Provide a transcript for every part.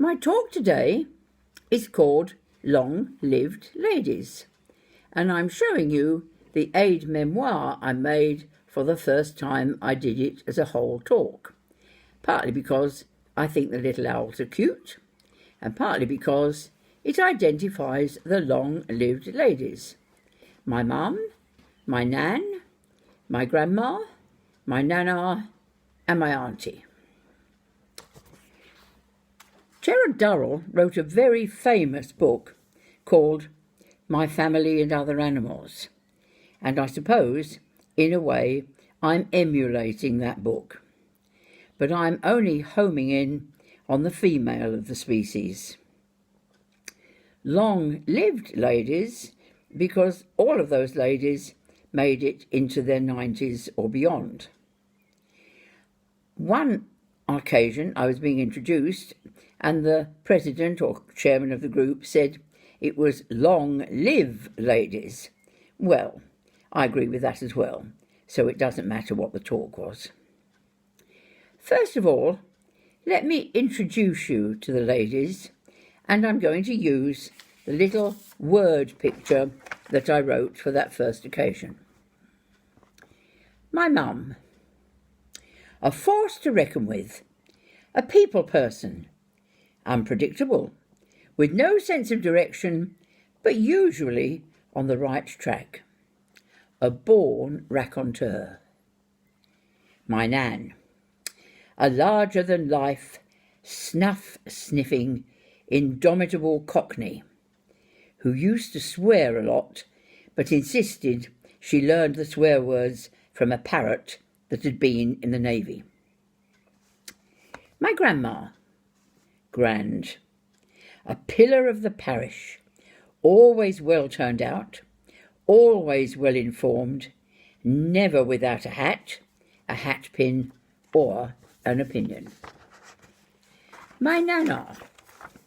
My talk today is called Long-Lived Ladies, and I'm showing you the aide memoir I made for the first time I did it as a whole talk, partly because I think the little owls are cute, and partly because it identifies the long-lived ladies: my mum, my nan, my grandma, my nana, and my auntie. Gerard Durrell wrote a very famous book called My Family and Other Animals, and I suppose, in a way, I'm emulating that book. But I'm only homing in on the female of the species. Long-lived ladies, because all of those ladies made it into their 90s or beyond. One occasion I was being introduced, and the president or chairman of the group said it was long-live ladies. Well, I agree with that as well, so it doesn't matter what the talk was. First of all, let me introduce you to the ladies, and I'm going to use the little word picture that I wrote for that first occasion. My mum, a force to reckon with, a people person, unpredictable, with no sense of direction, but usually on the right track, a born raconteur. My nan, a larger-than-life, snuff-sniffing, indomitable cockney, who used to swear a lot, but insisted she learned the swear words from a parrot that had been in the Navy. My grandma, grand, a pillar of the parish, always well turned out, always well informed, never without a hat pin, or an opinion. My nana,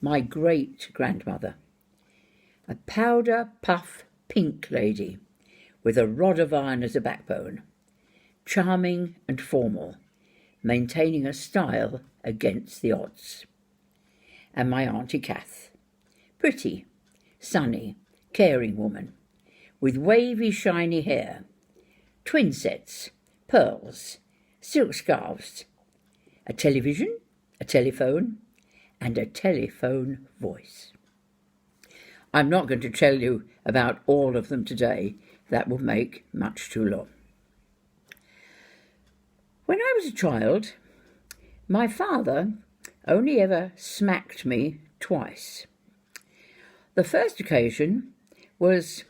my great-grandmother, a powder-puff pink lady with a rod of iron as a backbone, charming and formal, maintaining a style against the odds. And my Auntie Kath, pretty, sunny, caring woman, with wavy, shiny hair, twin sets, pearls, silk scarves, a television, a telephone, and a telephone voice. I'm not going to tell you about all of them today. That would make much too long. When I was a child, my father only ever smacked me twice. The first occasion was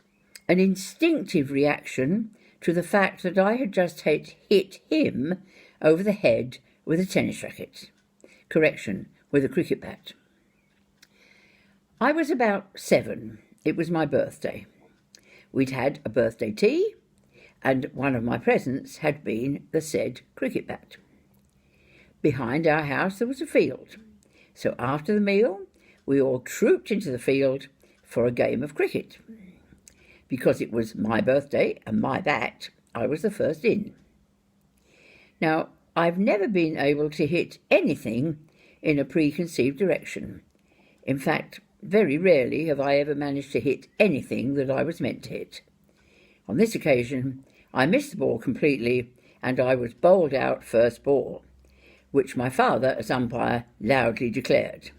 an instinctive reaction to the fact that I had just hit him over the head with a tennis racket. Correction, with a cricket bat. I was about 7. It was my birthday. We'd had a birthday tea, and one of my presents had been the said cricket bat. Behind our house there was a field, so after the meal we all trooped into the field for a game of cricket. Because it was my birthday and my bat, I was the first in. Now, I've never been able to hit anything in a preconceived direction. In fact, very rarely have I ever managed to hit anything that I was meant to hit. On this occasion, I missed the ball completely, and I was bowled out first ball, which my father, as umpire, loudly declared.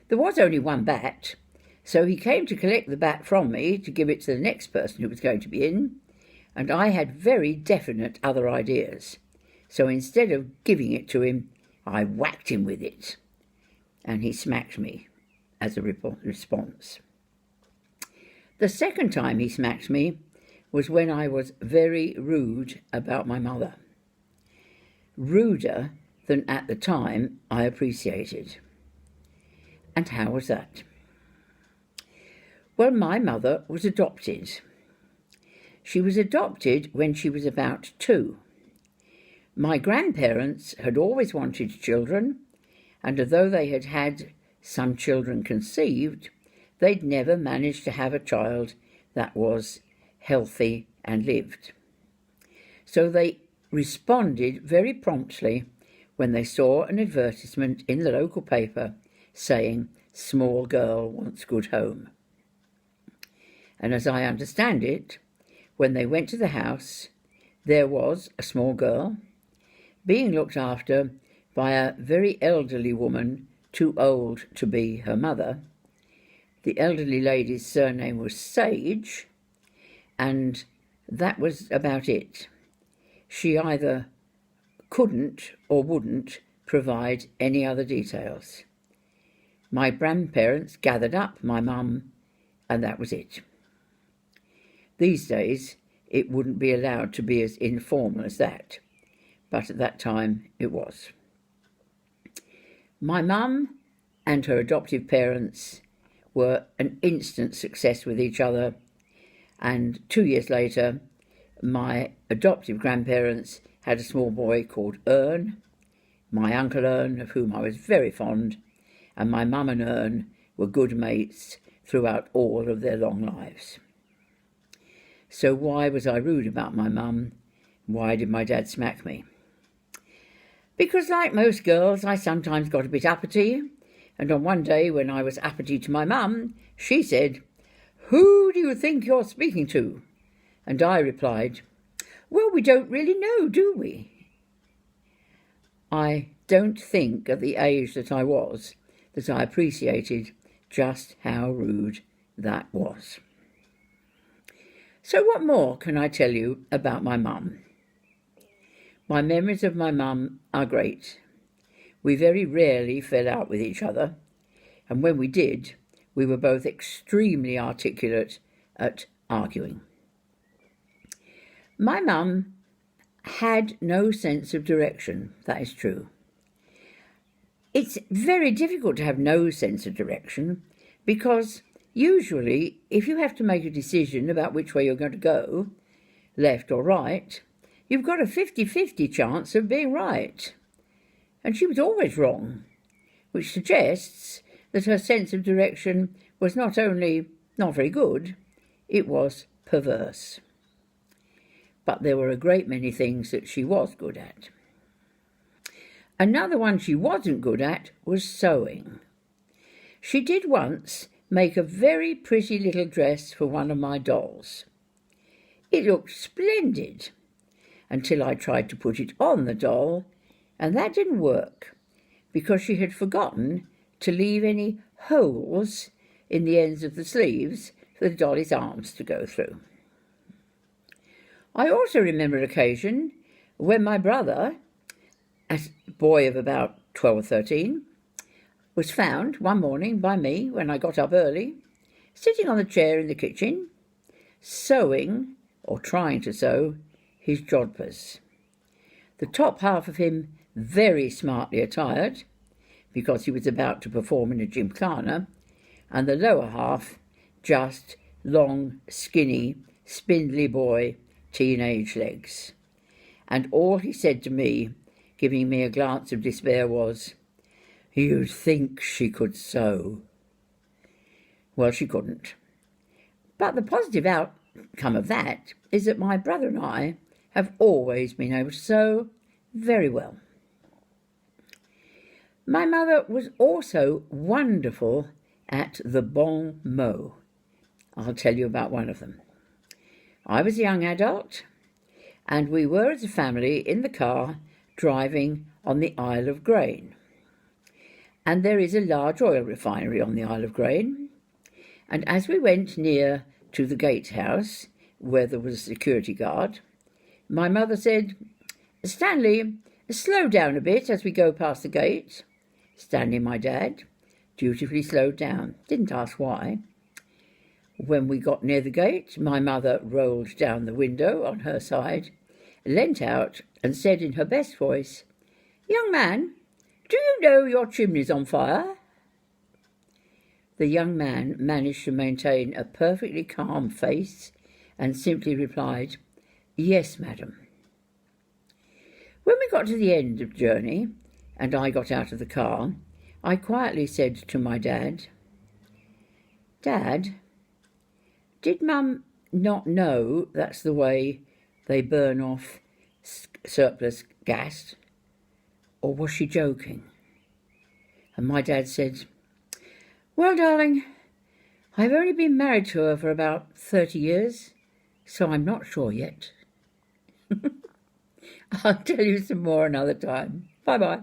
There was only one bat, so he came to collect the bat from me to give it to the next person who was going to be in, and I had very definite other ideas. So instead of giving it to him, I whacked him with it, and he smacked me as a response. The second time he smacked me was when I was very rude about my mother. Ruder than at the time I appreciated. And how was that? Well, my mother was adopted. She was adopted when she was about 2. My grandparents had always wanted children, and although they had had some children conceived, they'd never managed to have a child that was healthy and lived. So they responded very promptly when they saw an advertisement in the local paper saying, "Small girl wants good home." And as I understand it, when they went to the house, there was a small girl being looked after by a very elderly woman, too old to be her mother. The elderly lady's surname was Sage, and that was about it. She either couldn't or wouldn't provide any other details. My grandparents gathered up my mum, and that was it. These days, it wouldn't be allowed to be as informal as that, but at that time it was. My mum and her adoptive parents were an instant success with each other, and 2 years later, my adoptive grandparents had a small boy called Ern, my Uncle Ern, of whom I was very fond, and my mum and Ern were good mates throughout all of their long lives. So why was I rude about my mum? Why did my dad smack me? Because like most girls, I sometimes got a bit uppity, and on one day when I was uppity to my mum, she said, "Who do you think you're speaking to?" And I replied, "Well, we don't really know, do we?" I don't think at the age that I was that I appreciated just how rude that was. So what more can I tell you about my mum? My memories of my mum are great. We very rarely fell out with each other, and when we did, we were both extremely articulate at arguing. My mum had no sense of direction, that is true. It's very difficult to have no sense of direction because usually if you have to make a decision about which way you're going to go, left or right, you've got a 50-50 chance of being right. And she was always wrong, which suggests that her sense of direction was not only not very good, it was perverse. But there were a great many things that she was good at. Another one she wasn't good at was sewing. She did once make a very pretty little dress for one of my dolls. It looked splendid until I tried to put it on the doll, and that didn't work because she had forgotten to leave any holes in the ends of the sleeves for the dolly's arms to go through. I also remember an occasion when my brother, a boy of about 12 or 13, was found one morning by me when I got up early, sitting on the chair in the kitchen, sewing, or trying to sew, his jodhpurs. The top half of him very smartly attired, because he was about to perform in a gymkhana, and the lower half just long, skinny, spindly boy, teenage legs. And all he said to me, giving me a glance of despair, was, "You'd think she could sew." Well, she couldn't. But the positive outcome of that is that my brother and I have always been able to sew very well. My mother was also wonderful at the bon mot. I'll tell you about one of them. I was a young adult, and we were as a family in the car driving on the Isle of Grain. And there is a large oil refinery on the Isle of Grain. And as we went near to the gatehouse, where there was a security guard, my mother said, "Stanley, slow down a bit as we go past the gate." Stanley, my dad, dutifully slowed down, didn't ask why. When we got near the gate, my mother rolled down the window on her side, leant out and said in her best voice, "Young man, do you know your chimney's on fire?" The young man managed to maintain a perfectly calm face and simply replied, "Yes, madam." When we got to the end of the journey and I got out of the car, I quietly said to my dad, "Dad, did Mum not know that's the way they burn off surplus gas? Or was she joking?" And my dad said, Well, darling, I've only been married to her for about 30 years, so I'm not sure yet. I'll tell you some more another time. Bye-bye.